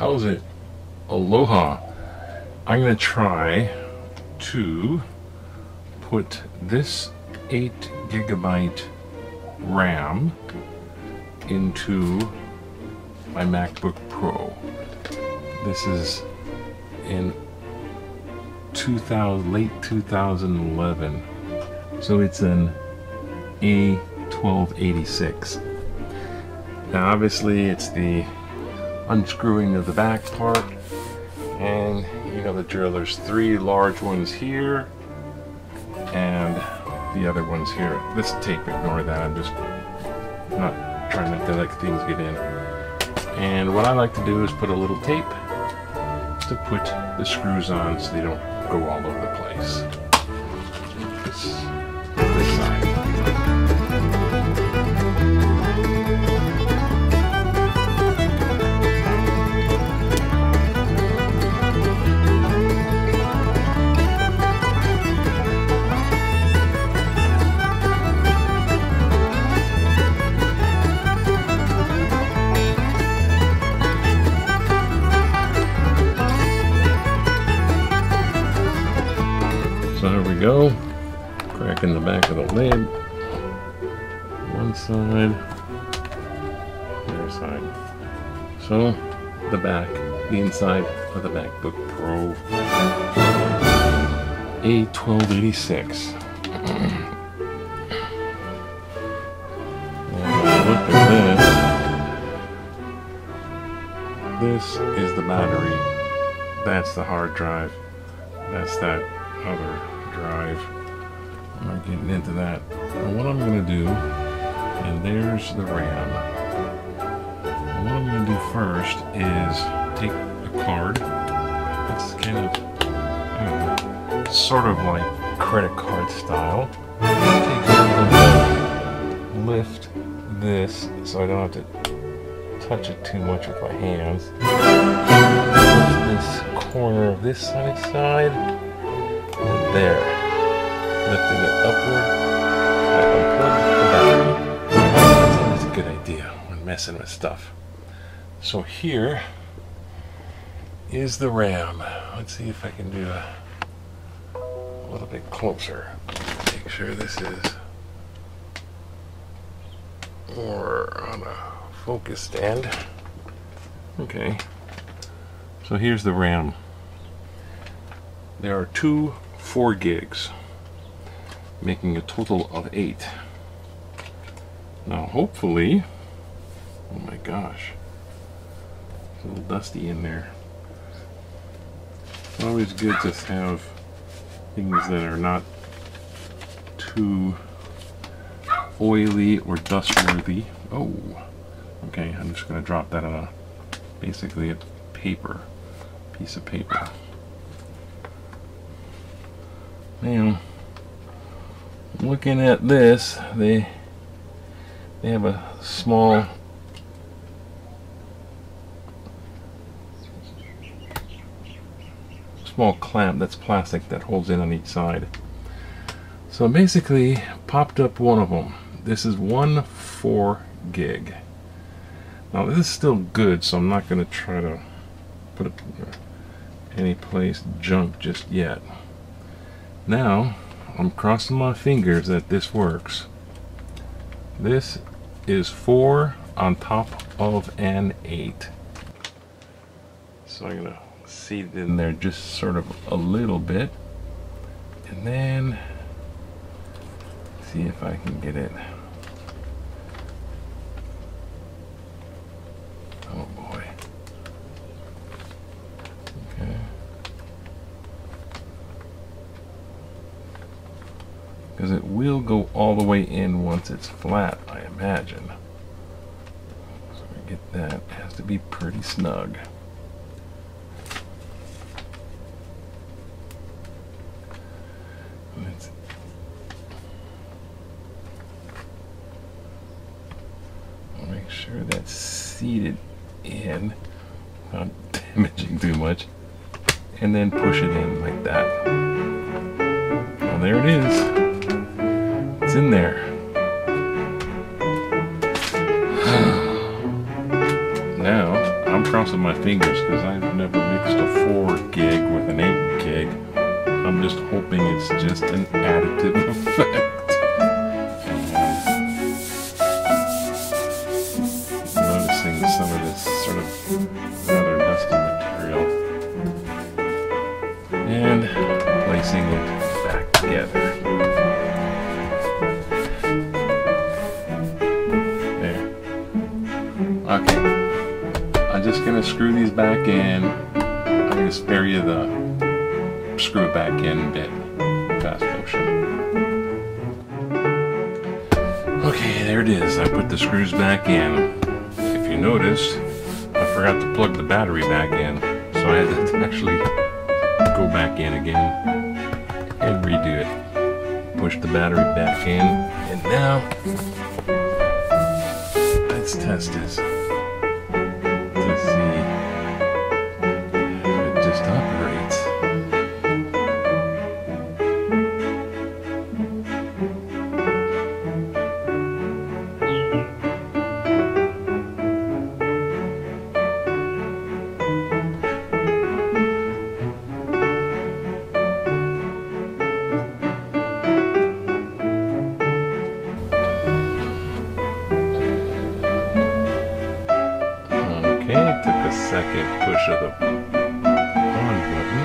How's it? Aloha. I'm going to try to put this 8 GB RAM into my MacBook Pro. This is in late 2011, so it's an A1286. Now obviously it's the unscrewing of the back part, and you know the drill. There's 3 large ones here and the other ones here. This tape, ignore that, I'm just not trying to let things get in. And what I like to do is put a little tape to put the screws on so they don't go all over the place. This side. So there we go, cracking the back of the lid, one side, the other side. So the back, the inside of the MacBook Pro A1286. And look at this. This is the battery. That's the hard drive. That's that other drive. I'm not getting into that. But what I'm going to do, and there's the RAM. And what I'm going to do first is take a card. It's kind of, I don't know, sort of like credit card style. Take a little bit, lift this so I don't have to touch it too much with my hands. Lift this corner of this side. And there, lifting it upward, I unplug the battery. That's always a good idea when messing with stuff. So here is the RAM. Let's see if I can do a little bit closer. Make sure this is more on a focus stand. Okay, so here's the RAM. There are 2 4 gigs, making a total of 8. Now hopefully, oh my gosh, it's a little dusty in there. It's always good to have things that are not too oily or dust worthy. Oh, okay, I'm just going to drop that on basically a piece of paper. Now, looking at this, they have a small clamp that's plastic that holds in on each side. So basically, popped up one of them. This is 1 4 gig. Now this is still good, so I'm not going to try to put it any place junk just yet. Now, I'm crossing my fingers that this works. This is 4 on top of an 8. So I'm going to seat it in there just sort of a little bit. And then, see if I can get it. Oh boy. Okay. Because it will go all the way in once it's flat, I imagine. So we get that. It has to be pretty snug. I'll make sure that's seated in, not damaging too much, and then push it in like that. Well, there it is. It's in there. Now I'm crossing crossing my fingers because I've never mixed a 4 gig with an 8 gig. I'm just hoping it's just an additive effect. Noticing some of this sort of rather dusty material and placing it back together. There. Okay. I'm just going to screw these back in. I'm going to spare you the screw it back in bit. Fast motion. Okay, there it is. I put the screws back in. If you notice, I forgot to plug the battery back in, so I had to actually go back in again and redo it. Push the battery back in, and now let's test this to see if it just operates. Okay, took a second push of the on button,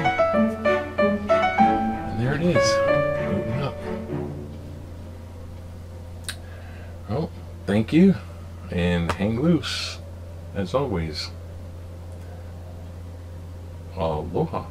and there it is, booting up. Well, thank you, and hang loose, as always. Aloha.